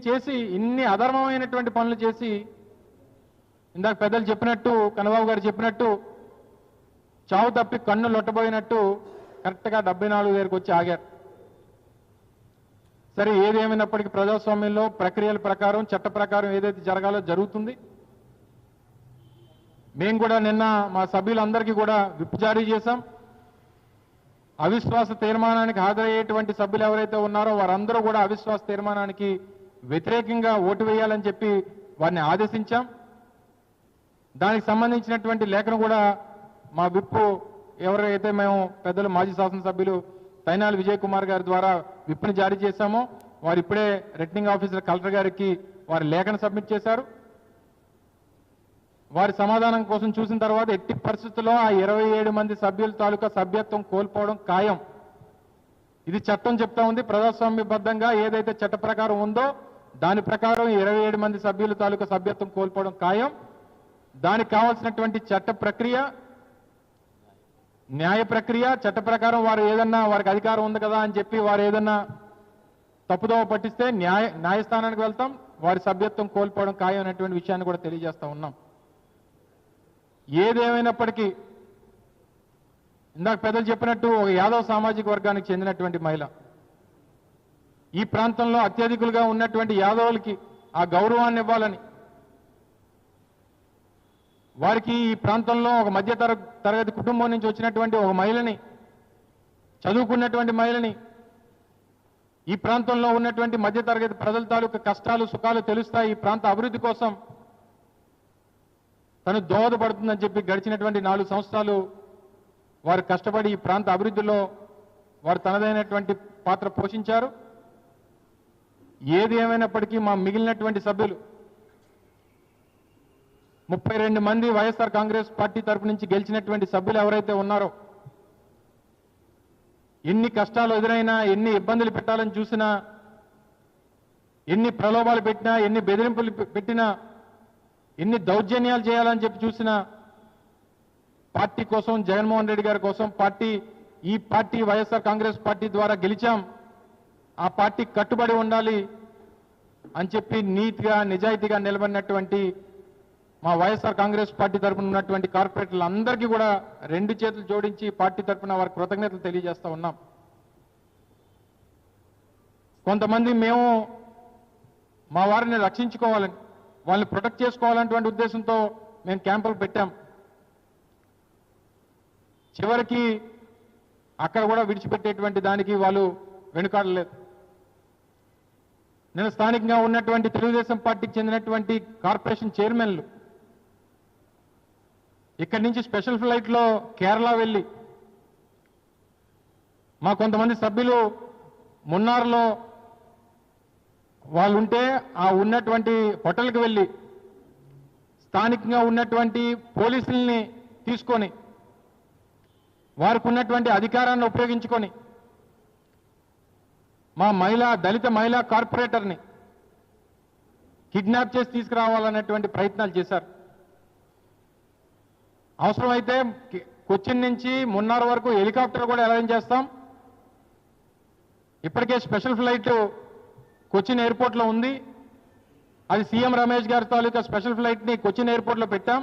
చేసి ఇన్ని అధర్మమైనటువంటి పనులు చేసి ఇందాక పెద్దలు చెప్పినట్టు కన్నబాబు గారు చెప్పినట్టు చావు తప్పి కన్ను లొట్టబోయినట్టు కరెక్ట్గా 74 దగ్గరికి వచ్చి ఆగారు. సరే, ఏదేమైనప్పటికీ ప్రజాస్వామ్యంలో ప్రక్రియల ప్రకారం చట్ట ప్రకారం ఏదైతే జరగాలో జరుగుతుంది. మేము కూడా నిన్న మా సభ్యులందరికీ కూడా విప్ జారీ చేశాం. అవిశ్వాస తీర్మానానికి హాజరయ్యేటువంటి సభ్యులు ఎవరైతే ఉన్నారో వారందరూ కూడా అవిశ్వాస తీర్మానానికి వ్యతిరేకంగా ఓటు వేయాలని చెప్పి వారిని ఆదేశించాం. దానికి సంబంధించినటువంటి లేఖను కూడా మా విప్ ఎవరైతే మేము పెద్దలు మాజీ శాసనసభ్యులు తైనాలి విజయ్ కుమార్ గారి ద్వారా విప్ని జారీ చేశామో వారు ఇప్పుడే రిటర్నింగ్ ఆఫీసర్ కలెక్టర్ గారికి వారి లేఖను సబ్మిట్ చేశారు. వారి సమాధానం కోసం చూసిన తర్వాత ఎట్టి పరిస్థితుల్లో ఆ 27 మంది సభ్యుల తాలూకా సభ్యత్వం కోల్పోవడం ఖాయం. ఇది చట్టం చెప్తా ఉంది. ప్రజాస్వామ్యబద్ధంగా ఏదైతే చట్ట ప్రకారం ఉందో దాని ప్రకారం 27 మంది సభ్యుల తాలూకా సభ్యత్వం కోల్పోవడం ఖాయం. దానికి కావాల్సినటువంటి చట్ట ప్రక్రియ, న్యాయ ప్రక్రియ, చట్ట ప్రకారం వారు ఏదన్నా వారికి అధికారం ఉంది కదా అని చెప్పి వారు ఏదన్నా తప్పుదోవ పట్టిస్తే న్యాయస్థానానికి వెళ్తాం. వారి సభ్యత్వం కోల్పోవడం ఖాయం అనేటువంటి విషయాన్ని కూడా తెలియజేస్తా ఉన్నాం. ఏదేమైనప్పటికీ ఇందాక పెద్దలు చెప్పినట్టు ఒక యాదవ్ సామాజిక వర్గానికి చెందినటువంటి మహిళ, ఈ ప్రాంతంలో అత్యధికులుగా ఉన్నటువంటి యాదవులకి ఆ గౌరవాన్ని ఇవ్వాలని, వారికి ఈ ప్రాంతంలో ఒక మధ్య తరగతి కుటుంబం నుంచి వచ్చినటువంటి ఒక మహిళని, చదువుకున్నటువంటి మహిళని, ఈ ప్రాంతంలో ఉన్నటువంటి మధ్య తరగతి ప్రజల తాలూకు కష్టాలు సుఖాలు తెలుస్తాయి, ఈ ప్రాంత అభివృద్ధి కోసం తను దోహదపడుతుందని చెప్పి గడిచినటువంటి 4 సంవత్సరాలు వారు కష్టపడి ఈ ప్రాంత అభివృద్ధిలో వారు తనదైనటువంటి పాత్ర పోషించారు. ఏది ఏమైనప్పటికీ మా మిగిలినటువంటి సభ్యులు 32 మంది వైఎస్ఆర్ కాంగ్రెస్ పార్టీ తరపు నుంచి గెలిచినటువంటి సభ్యులు ఎవరైతే ఉన్నారో, ఎన్ని కష్టాలు ఎదురైనా, ఎన్ని ఇబ్బందులు పెట్టాలని చూసినా, ఎన్ని ప్రలోభాలు పెట్టినా, ఎన్ని బెదిరింపులు పెట్టినా, ఎన్ని దౌర్జన్యాలు చేయాలని చెప్పి చూసినా పార్టీ కోసం, జగన్మోహన్ రెడ్డి గారి కోసం, ఈ పార్టీ వైఎస్ఆర్ కాంగ్రెస్ పార్టీ ద్వారా గెలిచాం, ఆ పార్టీ కట్టుబడి ఉండాలి అని చెప్పి నీతిగా నిజాయితీగా నిలబడినటువంటి మా వైఎస్ఆర్ కాంగ్రెస్ పార్టీ తరఫున ఉన్నటువంటి కార్పొరేటర్లందరికీ కూడా 2 చేతులు జోడించి పార్టీ తరఫున వారికి కృతజ్ఞతలు తెలియజేస్తా ఉన్నాం. కొంతమంది మేము మా వారిని రక్షించుకోవాలని, వాళ్ళని ప్రొటెక్ట్ చేసుకోవాలనేటువంటి ఉద్దేశంతో మేము క్యాంపులు పెట్టాం. చివరికి అక్కడ కూడా విడిచిపెట్టేటువంటి దానికి వాళ్ళు వెనుకాడలేదు. నేను స్థానికంగా ఉన్నటువంటి తెలుగుదేశం పార్టీకి చెందినటువంటి కార్పొరేషన్ చైర్మన్లు ఇక్కడి నుంచి స్పెషల్ ఫ్లైట్లో కేరళ వెళ్ళి, మా కొంతమంది సభ్యులు మున్నార్లో వాళ్ళు ఉంటే ఆ ఉన్నటువంటి హోటల్కి వెళ్ళి స్థానికంగా ఉన్నటువంటి పోలీసుల్ని తీసుకొని వారికి ఉన్నటువంటి అధికారాన్ని ఉపయోగించుకొని మా దళిత మహిళా కార్పొరేటర్ని కిడ్నాప్ చేసి తీసుకురావాలనేటువంటి ప్రయత్నాలు చేశారు. అవసరమైతే కొచ్చిన్ నుంచి మున్నార్ వరకు హెలికాప్టర్ కూడా అరేంజ్ చేస్తాం. ఇప్పటికే స్పెషల్ ఫ్లైట్ కొచ్చిన్ ఎయిర్పోర్ట్లో ఉంది. అది సీఎం రమేష్ గారి తాలూకా స్పెషల్ ఫ్లైట్ని కొచ్చిన్ ఎయిర్పోర్ట్లో పెట్టాం.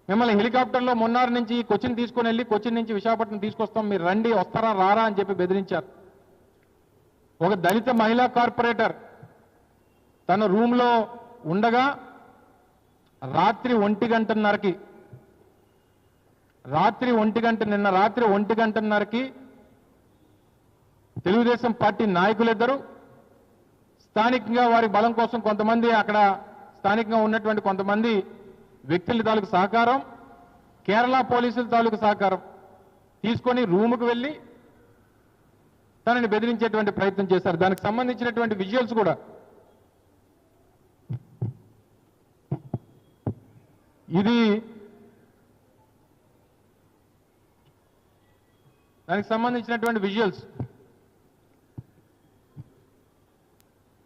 మిమ్మల్ని హెలికాప్టర్లో మున్నార్ నుంచి కొచ్చిన్ తీసుకుని వెళ్ళి కొచ్చిన్ నుంచి విశాఖపట్నం తీసుకొస్తాం, మీరు రండి, వస్తారా రారా అని చెప్పి బెదిరించారు. ఒక దళిత మహిళా కార్పొరేటర్ తన రూమ్లో ఉండగా రాత్రి 1:30కి నిన్న రాత్రి 1:30కి తెలుగుదేశం పార్టీ నాయకులిద్దరూ స్థానికంగా వారి బలం కోసం కొంతమంది అక్కడ స్థానికంగా ఉన్నటువంటి కొంతమంది వ్యక్తుల తాలూకు సహకారం, కేరళ పోలీసుల తాలూకు సహకారం తీసుకొని రూముకు వెళ్ళి తనని బెదిరించేటువంటి ప్రయత్నం చేశారు. దానికి సంబంధించినటువంటి విజువల్స్ కూడా దానికి సంబంధించినటువంటి విజువల్స్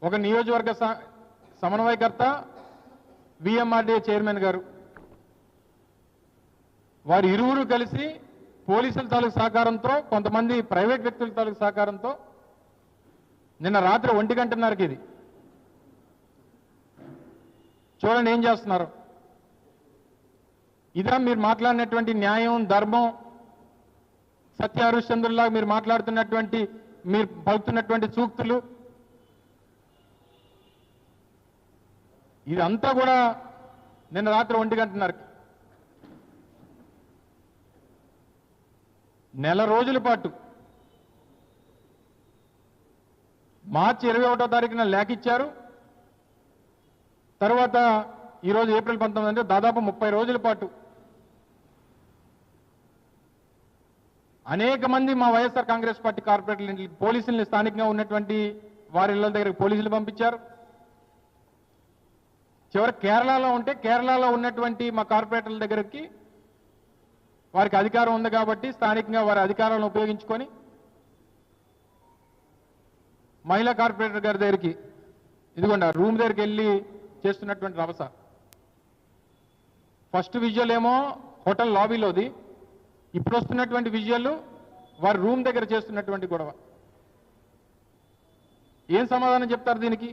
ఒక నియోజకవర్గ సమన్వయకర్త విఎంఆర్డీఏ చైర్మన్ గారు వారు ఇరువురు కలిసి పోలీసుల తాలూకు సహకారంతో కొంతమంది ప్రైవేట్ వ్యక్తుల తాలూకు సహకారంతో నిన్న రాత్రి 1:30కి ఇది చూడండి ఏం చేస్తున్నారు. ఇదా మీరు మాట్లాడినటువంటి న్యాయం, ధర్మం, సత్య హరిశ్చంద్రుల్లాగా మీరు మాట్లాడుతున్నటువంటి, మీరు పలుకుతున్నటువంటి సూక్తులు? ఇదంతా కూడా నిన్న రాత్రి 1 గంటన్నరకి నెల రోజుల పాటు మార్చి 21వ తారీఖున లేఖ ఇచ్చారు. తర్వాత ఈరోజు ఏప్రిల్ 19 అంటే దాదాపు 30 రోజుల పాటు అనేక మంది మా వైఎస్ఆర్ కాంగ్రెస్ పార్టీ కార్పొరేటర్లు పోలీసుల్ని, స్థానికంగా ఉన్నటువంటి వారి ఇళ్ల దగ్గరికి పోలీసులు పంపించారు. చివరి కేరళలో ఉంటే కేరళలో ఉన్నటువంటి మా కార్పొరేటర్ల దగ్గరికి వారికి అధికారం ఉంది కాబట్టి స్థానికంగా వారి అధికారాలను ఉపయోగించుకొని మహిళా కార్పొరేటర్ గారి దగ్గరికి, ఇదిగోండి రూమ్ దగ్గరికి వెళ్ళి చేస్తున్నటువంటి రభస. ఫస్ట్ విజువల్ ఏమో హోటల్ లాబీలోది, ఇప్పుడు వస్తున్నటువంటి విజువల్ వారి రూమ్ దగ్గర చేస్తున్నటువంటి గొడవ. ఏం సమాధానం చెప్తారు దీనికి?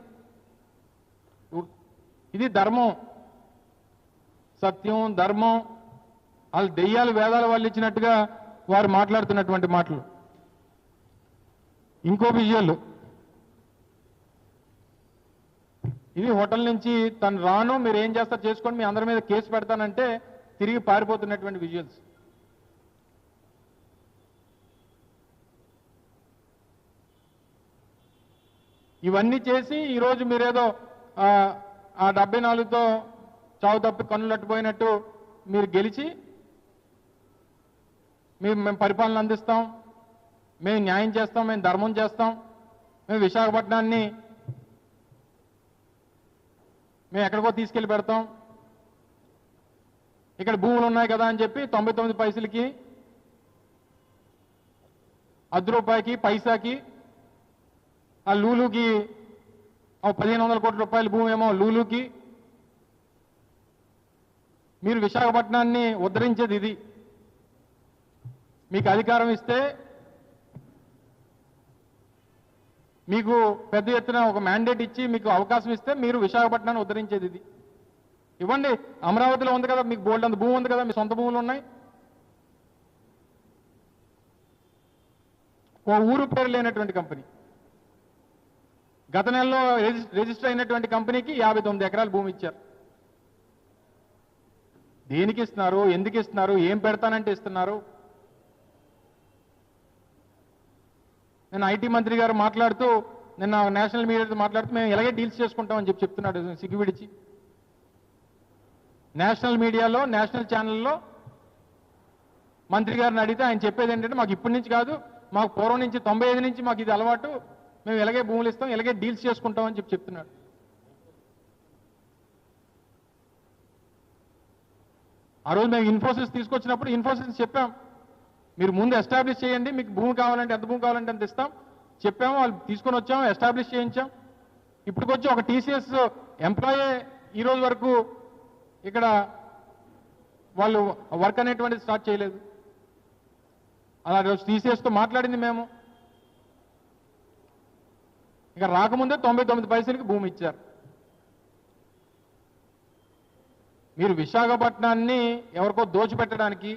ఇది ధర్మం, సత్యం, ధర్మం, వాళ్ళు దెయ్యాలు వేదాలు వాళ్ళు ఇచ్చినట్టుగా వారు మాట్లాడుతున్నటువంటి మాటలు. ఇంకో విజువల్, ఇది హోటల్ నుంచి తను రాను, మీరు ఏం చేస్తారు చేసుకోండి, మీ అందరి మీద కేసు పెడతానంటే తిరిగి పారిపోతున్నటువంటి విజువల్స్. ఇవన్నీ చేసి ఈరోజు మీరేదో ఆ 74తో చావు తప్పి కన్నులట్టుపోయినట్టు మీరు గెలిచి మేము పరిపాలన అందిస్తాం, మేము న్యాయం చేస్తాం, మేము ధర్మం చేస్తాం, మేము విశాఖపట్నాన్ని మేము ఎక్కడికో తీసుకెళ్లి పెడతాం, ఇక్కడ భూములు ఉన్నాయి కదా అని చెప్పి 99 పైసలకి, ₹1 పైసాకి, ఆ లూలుకి 1500 కోట్ల రూపాయల భూమి ఏమో లూలుకి. మీరు విశాఖపట్నాన్ని ఉద్ధరించేది ఇది. మీకు అధికారం ఇస్తే, మీకు పెద్ద ఎత్తున ఒక మ్యాండేట్ ఇచ్చి మీకు అవకాశం ఇస్తే మీరు విశాఖపట్నాన్ని ఉద్ధరించేది ఇది. ఇవ్వండి, అమరావతిలో ఉంది కదా, మీకు బోల్డ్ అంత భూమి ఉంది కదా, మీ సొంత భూములు ఉన్నాయి. ఓ ఊరు పేరు లేనటువంటి కంపెనీ, గత నెలలో రిజిస్టర్ అయినటువంటి కంపెనీకి 59 ఎకరాల భూమి ఇచ్చారు. దేనికి ఇస్తున్నారు, ఎందుకు ఇస్తున్నారు, ఏం పెడతానంటే ఇస్తున్నారు? నేను ఐటీ మంత్రి గారు మాట్లాడుతూ, నిన్న నేషనల్ మీడియాతో మాట్లాడుతూ మేము ఇలాగే డీల్స్ చేసుకుంటామని చెప్తున్నాడు సిగ్గు విడిచి. నేషనల్ మీడియాలో, నేషనల్ ఛానల్లో మంత్రి గారిని అడిగితే ఆయన చెప్పేది ఏంటంటే, మాకు ఇప్పటి నుంచి కాదు, మాకు పూర్వం నుంచి 95 నుంచి మాకు ఇది అలవాటు, మేము ఇలాగే భూములు ఇస్తాం, ఇలాగే డీల్స్ చేసుకుంటామని చెప్తున్నాడు. ఆ రోజు మేము ఇన్ఫోసిస్ తీసుకొచ్చినప్పుడు ఇన్ఫోసిస్ చెప్పాం, మీరు ముందు ఎస్టాబ్లిష్ చేయండి, మీకు భూమి కావాలంటే ఎంత భూమి కావాలంటే అంత ఇస్తాం చెప్పాము. వాళ్ళు తీసుకొని వచ్చాము, ఎస్టాబ్లిష్ చేయించాం. ఇప్పటికొచ్చి ఒక టీసీఎస్ ఎంప్లాయే ఈ రోజు వరకు ఇక్కడ వాళ్ళు వర్క్ అనేటువంటిది స్టార్ట్ చేయలేదు. అలా రోజు టీసీఎస్తో మాట్లాడింది మేము. ఇక రాకముందే 99 పైసలకి భూమి ఇచ్చారు. మీరు విశాఖపట్నాన్ని ఎవరికో దోచిపెట్టడానికి